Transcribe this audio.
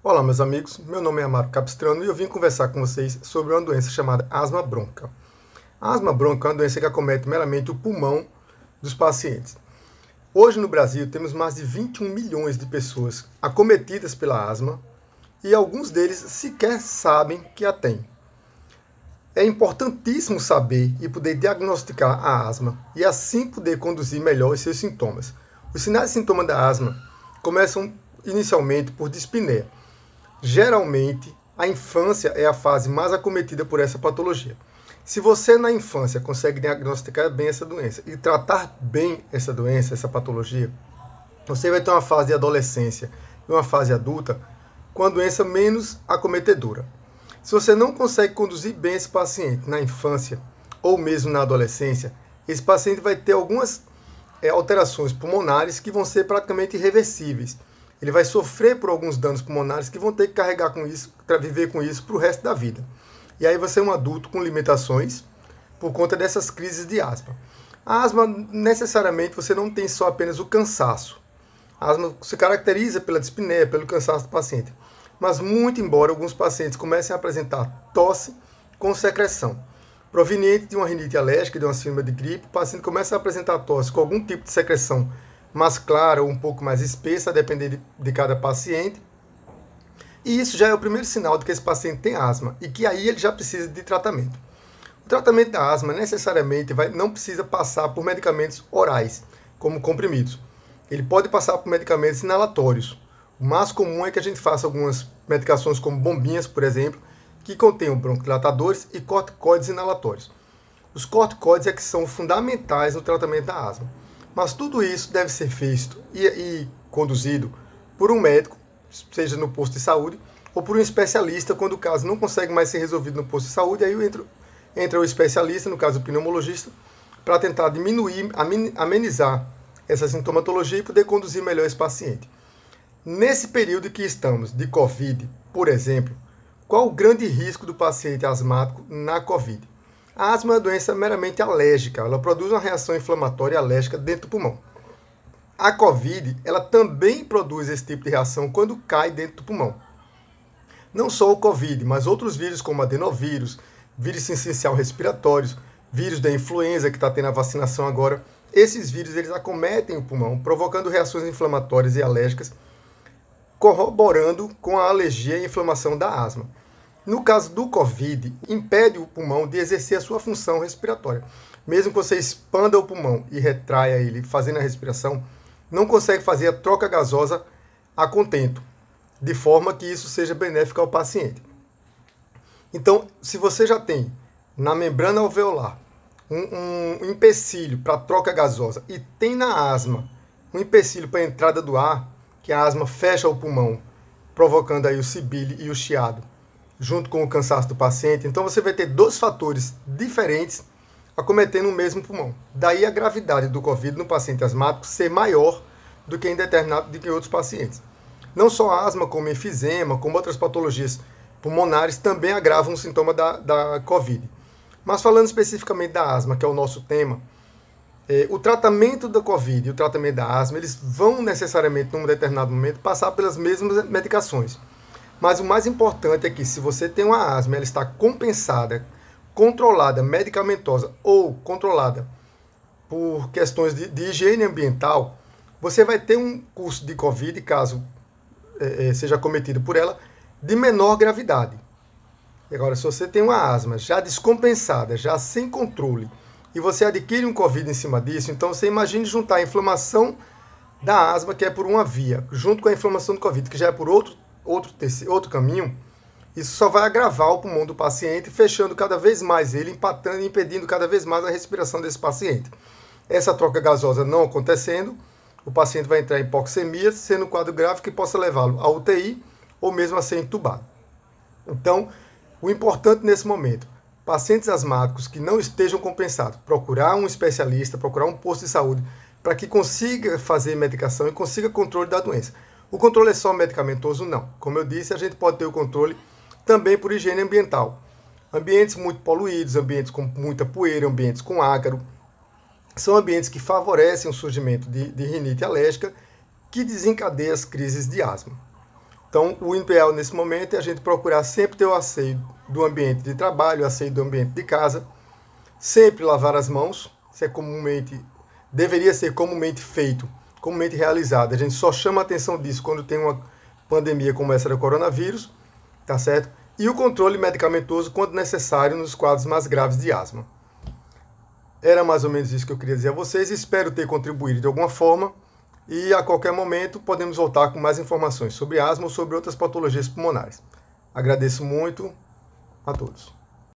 Olá, meus amigos. Meu nome é Amaro Capistrano e eu vim conversar com vocês sobre uma doença chamada asma bronca. A asma bronca é uma doença que acomete meramente o pulmão dos pacientes. Hoje no Brasil temos mais de 21 milhões de pessoas acometidas pela asma e alguns deles sequer sabem que a têm. É importantíssimo saber e poder diagnosticar a asma e assim poder conduzir melhor os seus sintomas. Os sinais e sintomas da asma começam inicialmente por dispneia. Geralmente, a infância é a fase mais acometida por essa patologia. Se você na infância consegue diagnosticar bem essa doença e tratar bem essa doença, essa patologia, você vai ter uma fase de adolescência e uma fase adulta com a doença menos acometedora. Se você não consegue conduzir bem esse paciente na infância ou mesmo na adolescência, esse paciente vai ter algumas alterações pulmonares que vão ser praticamente irreversíveis. Ele vai sofrer por alguns danos pulmonares que vão ter que carregar com isso, viver com isso para o resto da vida. E aí você é um adulto com limitações por conta dessas crises de asma. A asma, necessariamente, você não tem só apenas o cansaço. A asma se caracteriza pela dispneia, pelo cansaço do paciente. Mas muito embora alguns pacientes comecem a apresentar tosse com secreção. Proveniente de uma rinite alérgica, de uma síndrome de gripe, o paciente começa a apresentar tosse com algum tipo de secreção mais clara ou um pouco mais espessa, a depender de cada paciente. E isso já é o primeiro sinal de que esse paciente tem asma e que aí ele já precisa de tratamento. O tratamento da asma necessariamente não precisa passar por medicamentos orais, como comprimidos. Ele pode passar por medicamentos inalatórios. O mais comum é que a gente faça algumas medicações como bombinhas, por exemplo, que contenham broncodilatadores e corticoides inalatórios. Os corticoides é que são fundamentais no tratamento da asma. Mas tudo isso deve ser feito e conduzido por um médico, seja no posto de saúde, ou por um especialista, quando o caso não consegue mais ser resolvido no posto de saúde, aí entra o especialista, no caso o pneumologista, para tentar diminuir, amenizar essa sintomatologia e poder conduzir melhor esse paciente. Nesse período que estamos de Covid, por exemplo, qual o grande risco do paciente asmático na Covid? A asma é uma doença meramente alérgica, ela produz uma reação inflamatória alérgica dentro do pulmão. A Covid, ela também produz esse tipo de reação quando cai dentro do pulmão. Não só o Covid, mas outros vírus como adenovírus, vírus sincicial respiratórios, vírus da influenza que está tendo a vacinação agora, esses vírus eles acometem o pulmão, provocando reações inflamatórias e alérgicas, corroborando com a alergia e inflamação da asma. No caso do Covid, impede o pulmão de exercer a sua função respiratória. Mesmo que você expanda o pulmão e retraia ele fazendo a respiração, não consegue fazer a troca gasosa a contento, de forma que isso seja benéfico ao paciente. Então, se você já tem na membrana alveolar um empecilho para troca gasosa e tem na asma um empecilho para a entrada do ar, que a asma fecha o pulmão, provocando aí o sibile e o chiado, junto com o cansaço do paciente, então você vai ter dois fatores diferentes acometendo o mesmo pulmão. Daí a gravidade do Covid no paciente asmático ser maior do que em outros pacientes. Não só a asma, como enfisema, como outras patologias pulmonares também agravam o sintoma da Covid. Mas falando especificamente da asma, que é o nosso tema, o tratamento da Covid e o tratamento da asma, eles vão necessariamente, num determinado momento, passar pelas mesmas medicações. Mas o mais importante é que se você tem uma asma, ela está compensada, controlada, medicamentosa ou controlada por questões de higiene ambiental, você vai ter um curso de Covid, caso seja cometido por ela, de menor gravidade. Agora, se você tem uma asma já descompensada, já sem controle, e você adquire um Covid em cima disso, então você imagine juntar a inflamação da asma, que é por uma via, junto com a inflamação do Covid, que já é por outro caminho, isso só vai agravar o pulmão do paciente, fechando cada vez mais ele, empatando e impedindo cada vez mais a respiração desse paciente. Essa troca gasosa não acontecendo, o paciente vai entrar em hipoxemia, sendo um quadro grave que possa levá-lo à UTI ou mesmo a ser entubado. Então, o importante nesse momento, pacientes asmáticos que não estejam compensados, procurar um especialista, procurar um posto de saúde, para que consiga fazer medicação e consiga controle da doença. O controle é só medicamentoso? Não. Como eu disse, a gente pode ter o controle também por higiene ambiental. Ambientes muito poluídos, ambientes com muita poeira, ambientes com ácaro, são ambientes que favorecem o surgimento de rinite alérgica, que desencadeia as crises de asma. Então, o ideal nesse momento é a gente procurar sempre ter o asseio do ambiente de trabalho, o asseio do ambiente de casa, sempre lavar as mãos, isso é deveria ser comumente feito, comumente realizado. A gente só chama a atenção disso quando tem uma pandemia como essa do coronavírus, tá certo? E o controle medicamentoso quando necessário nos quadros mais graves de asma. Era mais ou menos isso que eu queria dizer a vocês, espero ter contribuído de alguma forma e a qualquer momento podemos voltar com mais informações sobre asma ou sobre outras patologias pulmonares. Agradeço muito a todos.